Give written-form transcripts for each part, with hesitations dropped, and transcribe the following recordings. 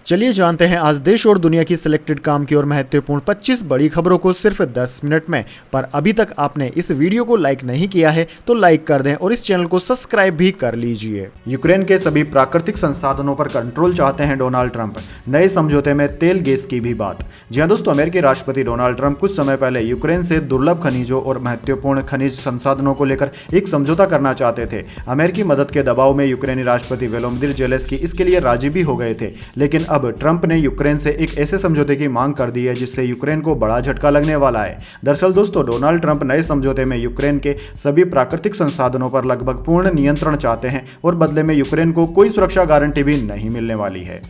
चलिए जानते हैं आज देश और दुनिया की सिलेक्टेड काम की और महत्वपूर्ण 25 बड़ी खबरों को सिर्फ 10 मिनट में। पर अभी तक आपने इस वीडियो को लाइक नहीं किया है तो लाइक कर दें और इस चैनल को सब्सक्राइब भी कर लीजिए। यूक्रेन के सभी प्राकृतिक संसाधनों पर कंट्रोल चाहते हैं डोनाल्ड ट्रंप, नए समझौते में तेल गैस की भी बात। जी हां दोस्तों, अमेरिकी राष्ट्रपति डोनाल्ड ट्रंप कुछ समय पहले यूक्रेन से दुर्लभ खनिजों और महत्वपूर्ण खनिज संसाधनों को लेकर एक समझौता करना चाहते थे। अमेरिकी मदद के दबाव में यूक्रेनी राष्ट्रपति वोलोदिमीर ज़ेलेंस्की इसके लिए राजी भी हो गए थे, लेकिन अब ट्रंप ने यूक्रेन से एक ऐसे समझौते की मांग कर दी है जिससे यूक्रेन को बड़ा झटका लगने वाला है। दरअसल दोस्तों, डोनाल्ड ट्रंप नए समझौते में यूक्रेन के सभी प्राकृतिक संसाधनों पर लगभग पूर्ण नियंत्रण चाहते हैं और बदले में यूक्रेन को कोई सुरक्षा गारंटी भी नहीं मिलने वाली है।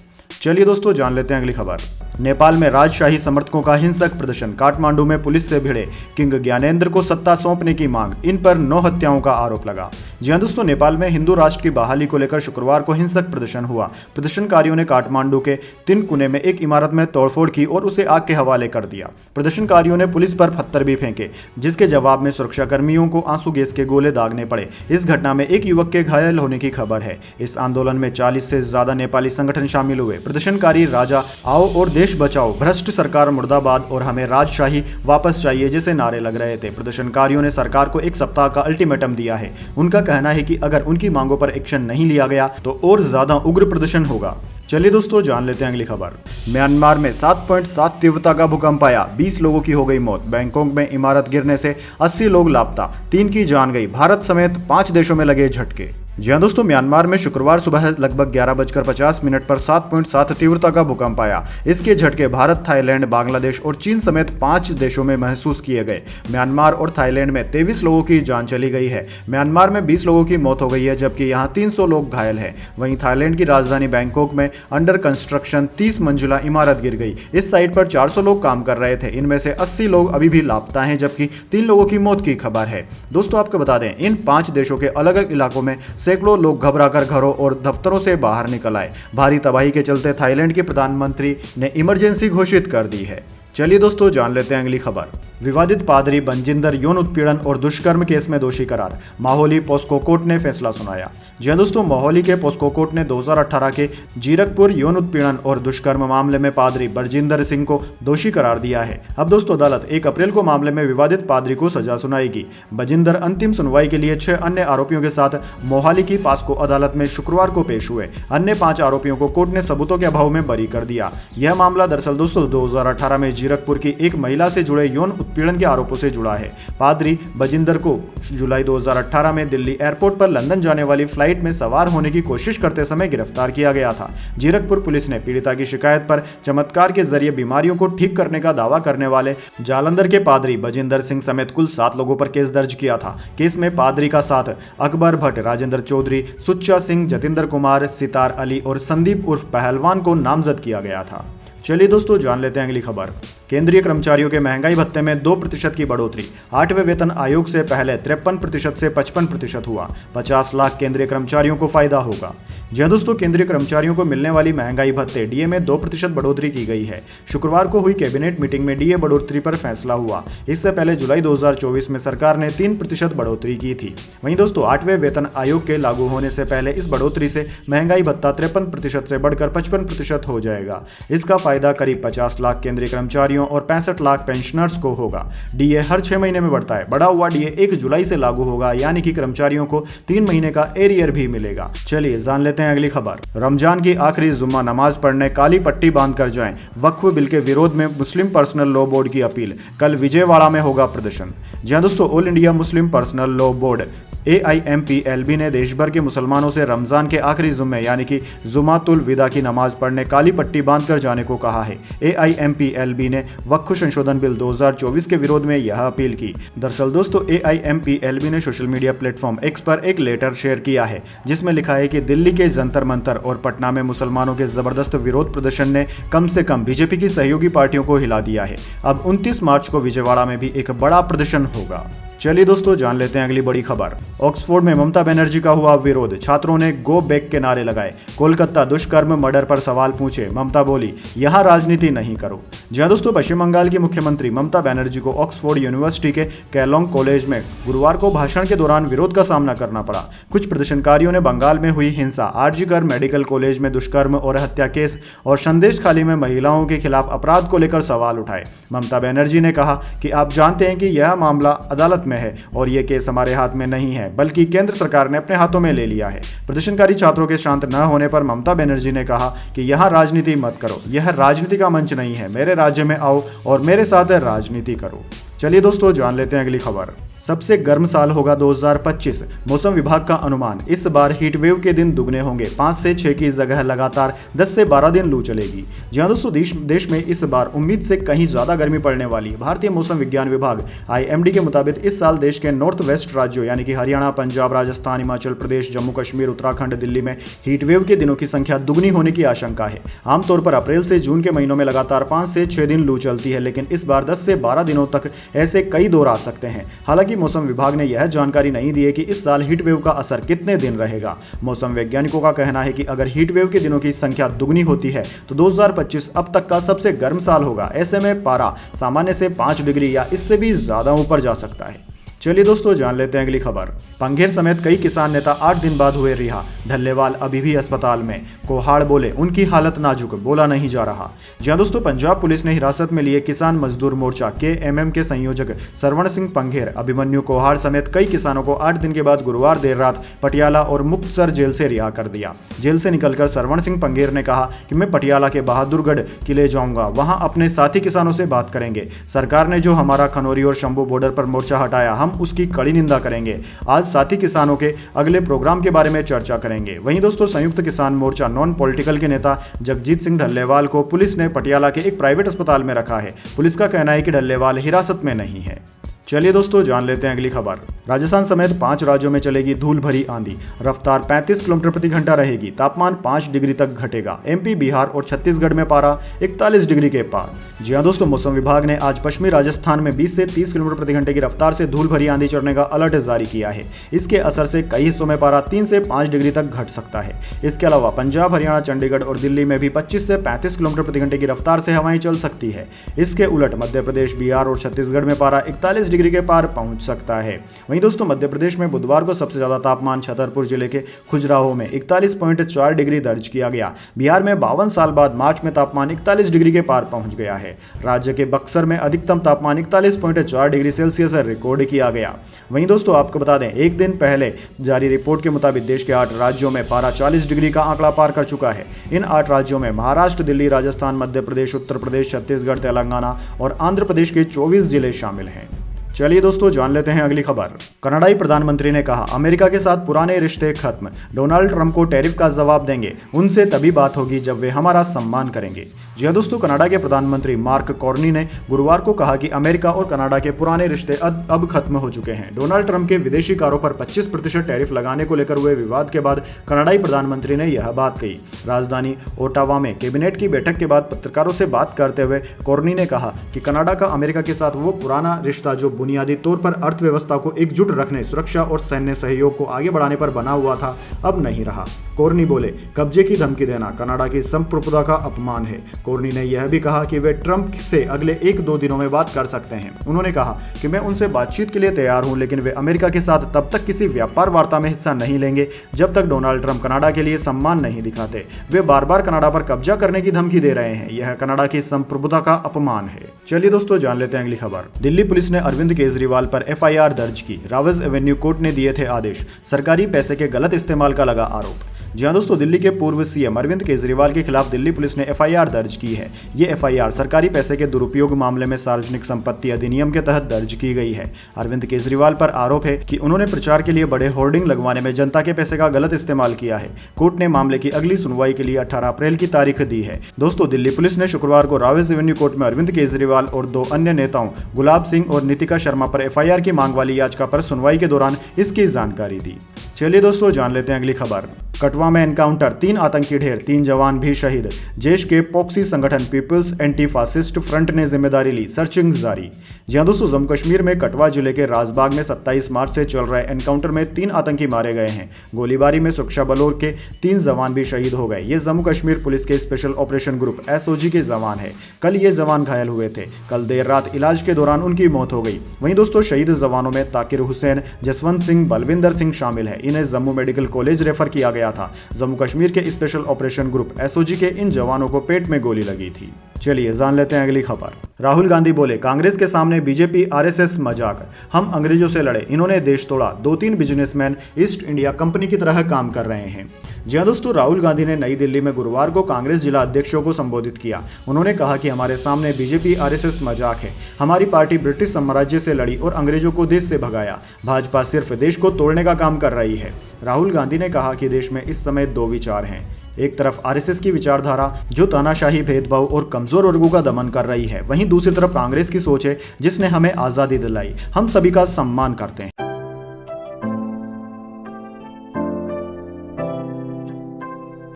चलिए दोस्तों, जान लेते हैं अगली खबर। नेपाल में राजशाही समर्थकों का हिंसक प्रदर्शन, काठमांडू में पुलिस से भिड़े किंग ज्ञानेंद्र को सत्ता सौंपने की मांग, इन पर 9 हत्याओं का आरोप लगा। जी हां दोस्तों, नेपाल में हिंदू राष्ट्र की बहाली को लेकर शुक्रवार को हिंसक प्रदर्शन हुआ। प्रदर्शनकारियों ने काठमांडू के तिनकुने में एक इमारत में तोड़फोड़ की और उसे आग के हवाले कर दिया। प्रदर्शनकारियों ने पुलिस पर पत्थर भी फेंके, जिसके जवाब में सुरक्षाकर्मियों को आंसू गैस के गोले दागने पड़े। इस घटना में एक युवक के घायल होने की खबर है। इस आंदोलन में 40 से ज्यादा नेपाली संगठन शामिल हुए। प्रदर्शनकारी राजा आओ और देश बचाओ, भ्रष्ट सरकार मुर्दाबाद और हमें राजशाही वापस चाहिए जैसे नारे लग रहे थे। प्रदर्शनकारियों ने सरकार को एक सप्ताह का अल्टीमेटम दिया है। उनका कहना है कि अगर उनकी मांगों पर एक्शन नहीं लिया गया तो और ज्यादा उग्र प्रदर्शन होगा। चलिए दोस्तों, जान लेते हैं अगली खबर। म्यांमार में 7.7 तीव्रता का भूकंप आया, 20 लोगों की हो गई मौत। बैंकॉक में इमारत गिरने से 80 लोग लापता, 3 की जान गई। भारत समेत 5 देशों में लगे झटके। जी हां दोस्तों, म्यांमार में शुक्रवार सुबह लगभग 11:50 पर 7.7 तीव्रता का भूकंप आया। इसके झटके भारत, थाईलैंड, बांग्लादेश और चीन समेत 5 देशों में महसूस किए गए। म्यांमार और थाईलैंड में 23 लोगों की जान चली गई है। म्यांमार में 20 लोगों की मौत हो गई है, जबकि यहां 300 लोग घायल हैं। वहीं थाईलैंड की राजधानी बैंकॉक में अंडर कंस्ट्रक्शन 30 मंजिला इमारत गिर गई। इस साइट पर 400 लोग काम कर रहे थे। इनमें से 80 लोग अभी भी लापता हैं, जबकि 3 लोगों की मौत की खबर है। दोस्तों, आपको बता दें, इन 5 देशों के अलग अलग इलाकों में सैकड़ों लोग घबराकर घरों और दफ्तरों से बाहर निकल आए। भारी तबाही के चलते थाईलैंड के प्रधानमंत्री ने इमरजेंसी घोषित कर दी है। चलिए दोस्तों, जान लेते हैं अगली खबर। विवादित पादरी बंजिंदर यौन उत्पीड़न और दुष्कर्म केस में दोषी करार, माहौली पोस्को कोर्ट ने फैसला सुनाया। जी दोस्तों, माहौली के पोस्को कोर्ट ने 2018 के जीरकपुर यौन उत्पीड़न और दुष्कर्म मामले में पादरी बरजिंदर सिंह को दोषी करार दिया है। अब दोस्तों, अदालत 1 अप्रैल को मामले में विवादित पादरी को सजा सुनाएगी। बरजिंदर अंतिम सुनवाई के लिए 6 अन्य आरोपियों के साथ मोहाली की पास्को अदालत में शुक्रवार को पेश हुए। अन्य 5 आरोपियों को कोर्ट ने सबूतों के अभाव में बरी कर दिया। यह मामला दरअसल दोस्तों 2018 में जीरकपुर की एक महिला से जुड़े यौन उत्पीड़न के आरोपों से जुड़ा है। पादरी बजिंदर को जुलाई 2018 में दिल्ली एयरपोर्ट पर लंदन जाने वाली फ्लाइट में सवार होने की कोशिश करते समय गिरफ्तार किया गया था। जीरकपुर पुलिस ने पीड़िता की शिकायत पर चमत्कार के जरिए बीमारियों को ठीक करने का दावा करने वाले जालंधर के पादरी बजिंदर सिंह समेत कुल 7 लोगों पर केस दर्ज किया था। केस में पादरी का साथ अकबर भट्ट, राजेंद्र चौधरी, सुच्चा सिंह, जतिंदर कुमार, सितार अली और संदीप उर्फ पहलवान को नामजद किया गया था। चलिए दोस्तों, जान लेते हैं अगली खबर। केंद्रीय कर्मचारियों के महंगाई भत्ते में 2% की बढ़ोतरी, 8वें वेतन आयोग से पहले 53% से 55% हुआ। 50 लाख केंद्रीय कर्मचारियों को फायदा होगा। जी हां दोस्तों, केंद्रीय कर्मचारियों को मिलने वाली महंगाई भत्ते डीए में 2% बढ़ोतरी की गई है। शुक्रवार को हुई कैबिनेट मीटिंग में डीए बढ़ोतरी पर फैसला हुआ। इससे पहले जुलाई 2024 में सरकार ने 3% बढ़ोतरी की थी। वहीं दोस्तों, 8वें वेतन आयोग के लागू होने से पहले इस बढ़ोतरी से महंगाई भत्ता 53% से बढ़कर 55% हो जाएगा। इसका फायदा करीब 50 लाख केंद्रीय कर्मचारियों और 65 लाख पेंशनर्स को होगा। डीए हर 6 महीने में बढ़ता है। बढ़ा हुआ डीए 1 जुलाई से लागू होगा, यानी कि कर्मचारियों को 3 महीने का एरियर भी मिलेगा। चलिए जान लेते हैं अगली खबर। रमजान की आखिरी जुम्मा नमाज पढ़ने काली पट्टी बांधकर जाएं, वक्फ बिल के विरोध में मुस्लिम पर्सनल लॉ बोर्ड की अपील, कल विजयवाड़ा में होगा प्रदर्शन। जी हां दोस्तों, all India Muslim personal law board AIMPLB ने देश भर के मुसलमानों से रमजान के आखिरी जुम्मे यानी कि जुमातुल विदा की नमाज पढ़ने काली पट्टी बांधकर जाने को कहा है। AIMPLB ने वक्फ संशोधन बिल 2024 के विरोध में यह अपील की। दरअसल दोस्तों, AIMPLB ने सोशल मीडिया प्लेटफॉर्म X पर एक लेटर शेयर किया है, जिसमें लिखा है कि दिल्ली के जंतर मंतर और पटना में मुसलमानों के जबरदस्त विरोध प्रदर्शन ने कम से कम बीजेपी की सहयोगी पार्टियों को हिला दिया है। अब 29 मार्च को विजयवाड़ा में भी एक बड़ा प्रदर्शन होगा। चलिए दोस्तों जान लेते हैं अगली बड़ी खबर। ऑक्सफोर्ड में ममता बनर्जी का हुआ विरोध, छात्रों ने गो बैक के नारे लगाए। कोलकाता दुष्कर्म मर्डर पर सवाल पूछे, ममता बोली यहां राजनीति नहीं करो। जी हां दोस्तों, पश्चिम बंगाल की मुख्यमंत्री ममता बनर्जी को ऑक्सफोर्ड यूनिवर्सिटी के केलोंग कॉलेज में गुरुवार को भाषण के दौरान विरोध का सामना करना पड़ा। कुछ प्रदर्शनकारियों ने बंगाल में हुई हिंसा, आरजी कर मेडिकल कॉलेज में दुष्कर्म और हत्या केस और संदेश खाली में महिलाओं के खिलाफ अपराध को लेकर सवाल उठाए। ममता बनर्जी ने कहा कि आप जानते हैं कि यह मामला अदालत में है और यह केस हमारे हाथ में नहीं है, बल्कि केंद्र सरकार ने अपने हाथों में ले लिया है। प्रदर्शनकारी छात्रों के शांत न होने पर ममता बनर्जी ने कहा कि यहां राजनीति मत करो, यह राजनीति का मंच नहीं है, मेरे राज्य में आओ और मेरे साथ राजनीति करो। चलिए दोस्तों जान लेते हैं अगली खबर। सबसे गर्म साल होगा 2025, मौसम विभाग का अनुमान। इस बार हीट वेव के दिन दुगने होंगे, 5 से 6 की जगह लगातार 10 से 12 दिन लू चलेगी। जी हां दोस्तों, देश में इस बार उम्मीद से कहीं ज्यादा गर्मी पड़ने वाली है। भारतीय मौसम विज्ञान विभाग IMD के मुताबिक इस साल देश के नॉर्थ वेस्ट राज्यों यानी कि हरियाणा, पंजाब, राजस्थान, हिमाचल प्रदेश, जम्मू कश्मीर, उत्तराखंड, दिल्ली में हीट वेव के दिनों की संख्या दुगनी होने की आशंका है। आमतौर पर अप्रैल से जून के महीनों में लगातार 5 से 6 दिन लू चलती है, लेकिन इस बार 10 से 12 दिनों तक ऐसे कई दौर आ सकते हैं। हालांकि मौसम विभाग ने यह जानकारी नहीं दी है कि इस साल हीट वेव का असर कितने दिन रहेगा। मौसम वैज्ञानिकों का कहना है कि अगर हीट वेव के दिनों की संख्या दुगनी होती है तो 2025 अब तक का सबसे गर्म साल होगा। ऐसे में पारा सामान्य से 5 डिग्री या इससे भी ज्यादा ऊपर जा सकता है। चलिए दोस्तों जान लेते हैं अगली खबर। पंघेर समेत कई किसान नेता 8 दिन बाद हुए रिहा, ढल्लेवाल अभी भी अस्पताल में। कोहाड़ बोले उनकी हालत नाजुक, बोला नहीं जा रहा। जी हां दोस्तों, पंजाब पुलिस ने हिरासत में लिए किसान मजदूर मोर्चा KMM के संयोजक सरवण सिंह पंघेर, अभिमन्यु कोहाड़ समेत कई किसानों को 8 दिन के बाद गुरुवार देर रात पटियाला और मुक्तसर जेल से रिहा कर दिया। जेल से निकलकर सरवण सिंह पंघेर ने कहा कि मैं पटियाला के बहादुरगढ़ किले जाऊंगा, वहां अपने साथी किसानों से बात करेंगे। सरकार ने जो हमारा खनौरी और शंभू बॉर्डर पर मोर्चा हटाया, हम उसकी कड़ी निंदा करेंगे। आज साथी किसानों के अगले प्रोग्राम के बारे में चर्चा करेंगे। वहीं दोस्तों, संयुक्त किसान मोर्चा नॉन पॉलिटिकल के नेता जगजीत सिंह ढल्लेवाल को पुलिस ने पटियाला के एक प्राइवेट अस्पताल में रखा है। पुलिस का कहना है कि ढल्लेवाल हिरासत में नहीं है। चलिए दोस्तों जान लेते हैं अगली खबर। राजस्थान समेत 5 राज्यों में चलेगी धूल भरी आंधी, रफ्तार 35 किलोमीटर प्रति घंटा रहेगी, तापमान 5 डिग्री तक घटेगा। MP, बिहार और छत्तीसगढ़ में पारा 41 डिग्री के पार। जी हां दोस्तों, मौसम विभाग ने आज पश्चिमी राजस्थान में 20 से 30 किलोमीटर प्रति घंटे की रफ्तार से धूल भरी आंधी चलने का अलर्ट जारी किया है। इसके असर से कई हिस्सों में पारा 3 से 5 डिग्री तक घट सकता है। इसके अलावा पंजाब, हरियाणा, चंडीगढ़ और दिल्ली में भी 25 से 35 किलोमीटर प्रति घंटे की रफ्तार से हवाएं चल सकती है। इसके उलट मध्य प्रदेश, बिहार और छत्तीसगढ़ में पारा 41 डिग्री के पार पहुंच सकता है। वहीं दोस्तों, मध्य प्रदेश में बुधवार को सबसे ज्यादा तापमान छतरपुर जिले के खुजराहो में 41.4 डिग्री दर्ज किया गया। बिहार में 52 साल बाद मार्च में तापमान 41 डिग्री के पार पहुंच गया है। राज्य के बक्सर में अधिकतम तापमान 41.4 डिग्री सेल्सियस रिकॉर्ड किया गया। वहीं दोस्तों, आपको बता दें, एक दिन पहले जारी रिपोर्ट के मुताबिक देश के 8 राज्यों में पारा 40 डिग्री का आंकड़ा पार कर चुका है। इन 8 राज्यों में महाराष्ट्र, दिल्ली, राजस्थान, मध्य प्रदेश, उत्तर प्रदेश, छत्तीसगढ़, तेलंगाना और आंध्र प्रदेश के 24 जिले शामिल हैं। चलिए दोस्तों जान लेते हैं अगली खबर। कनाडाई प्रधानमंत्री ने कहा अमेरिका के साथ पुराने रिश्ते खत्म, डोनाल्ड ट्रंप को टैरिफ का जवाब देंगे, उनसे तभी बात होगी जब वे हमारा सम्मान करेंगे। जी हां दोस्तों, कनाडा के प्रधानमंत्री मार्क कार्नी ने गुरुवार को कहा कि अमेरिका और कनाडा के पुराने रिश्ते अब खत्म हो चुके हैं। डोनाल्ड ट्रंप के विदेशी कारों पर 25% टैरिफ लगाने को लेकर हुए विवाद के बाद कनाडाई प्रधानमंत्री ने यह बात कही। राजधानी ओटावा में कैबिनेट की बैठक के बाद पत्रकारों से बात करते हुए कार्नी ने कहा कि कनाडा का अमेरिका के साथ वो पुराना रिश्ता जो बुनियादी तौर पर अर्थव्यवस्था को एकजुट रखने, सुरक्षा और सैन्य सहयोग को आगे बढ़ाने पर बना हुआ था, अब नहीं रहा। कार्नी बोले, कब्जे की धमकी देना कनाडा की संप्रभुता का अपमान है। कार्नी ने यह भी कहा कि वे ट्रंप से अगले 1-2 दिनों में बात कर सकते हैं। उन्होंने कहा कि मैं उनसे बातचीत के लिए तैयार हूं, लेकिन वे अमेरिका के साथ तब तक किसी व्यापार वार्ता में हिस्सा नहीं लेंगे जब तक डोनाल्ड ट्रंप कनाडा के लिए सम्मान नहीं दिखाते। वे बार बार कनाडा पर कब्जा करने की धमकी दे रहे हैं। यह कनाडा की संप्रभुता का अपमान है। चलिए दोस्तों जान लेते हैं अगली खबर। दिल्ली पुलिस ने अरविंद केजरीवाल पर FIR दर्ज की, रावज एवेन्यू कोर्ट ने दिए थे आदेश, सरकारी पैसे के गलत इस्तेमाल का लगा आरोप। जी हां दोस्तों, दिल्ली के पूर्व CM अरविंद केजरीवाल के खिलाफ दिल्ली पुलिस ने FIR दर्ज की है। ये FIR सरकारी पैसे के दुरुपयोग मामले में सार्वजनिक संपत्ति अधिनियम के तहत दर्ज की गई है। अरविंद केजरीवाल पर आरोप है कि उन्होंने प्रचार के लिए बड़े होर्डिंग लगवाने में जनता के पैसे का गलत इस्तेमाल किया है। कोर्ट ने मामले की अगली सुनवाई के लिए 18 अप्रैल की तारीख दी है। दोस्तों, दिल्ली पुलिस ने शुक्रवार को रावज एवेन्यू कोर्ट में अरविंद केजरीवाल और 2 अन्य नेताओं गुलाब सिंह और नितिका शर्मा पर FIR की मांग वाली याचिका पर सुनवाई के दौरान इसकी जानकारी दी। चलिए दोस्तों जान लेते हैं अगली खबर। कठुआ में एनकाउंटर, 3 आतंकी ढेर, 3 जवान भी शहीद। देश के पॉक्सी संगठन पीपल्स एंटी फासिस्ट फ्रंट ने जिम्मेदारी ली, सर्चिंग जारी। जी हाँ दोस्तों, जम्मू कश्मीर में कठुआ जिले के राजबाग में 27 मार्च से चल रहे एनकाउंटर में 3 आतंकी मारे गए हैं। गोलीबारी में सुरक्षा बलों के 3 जवान भी शहीद हो गए। ये जम्मू कश्मीर पुलिस के स्पेशल ऑपरेशन ग्रुप SOG के जवान है। कल ये जवान घायल हुए थे। कल देर रात इलाज के दौरान उनकी मौत हो गई। वहीं दोस्तों, शहीद जवानों में ताकिर हुसैन, जसवंत सिंह, बलविंदर सिंह शामिल है। इन्हें जम्मू मेडिकल कॉलेज रेफर किया गया था। जम्मू कश्मीर के स्पेशल ऑपरेशन ग्रुप SOG के इन जवानों को पेट में गोली लगी थी। चलिए जान लेते हैं अगली खबर। राहुल गांधी बोले, कांग्रेस के सामने बीजेपी RSS मजाक, हम अंग्रेजों से लड़े, इन्होंने देश तोड़ा। 2-3 बिजनेसमैन ईस्ट इंडिया कंपनी की तरह काम कर रहे हैं। जी हाँ दोस्तों, राहुल गांधी ने नई दिल्ली में गुरुवार को कांग्रेस जिला अध्यक्षों को संबोधित किया। उन्होंने कहा कि हमारे सामने बीजेपी RSS मजाक है। हमारी पार्टी ब्रिटिश साम्राज्य से लड़ी और अंग्रेजों को देश से भगाया। भाजपा सिर्फ देश को तोड़ने का काम कर रही है। राहुल गांधी ने कहा कि देश में इस समय 2 विचार हैं। एक तरफ RSS की विचारधारा जो तानाशाही, भेदभाव और कमजोर वर्गों का दमन कर रही है, वहीं दूसरी तरफ कांग्रेस की सोच है जिसने हमें आज़ादी दिलाई। हम सभी का सम्मान करते हैं।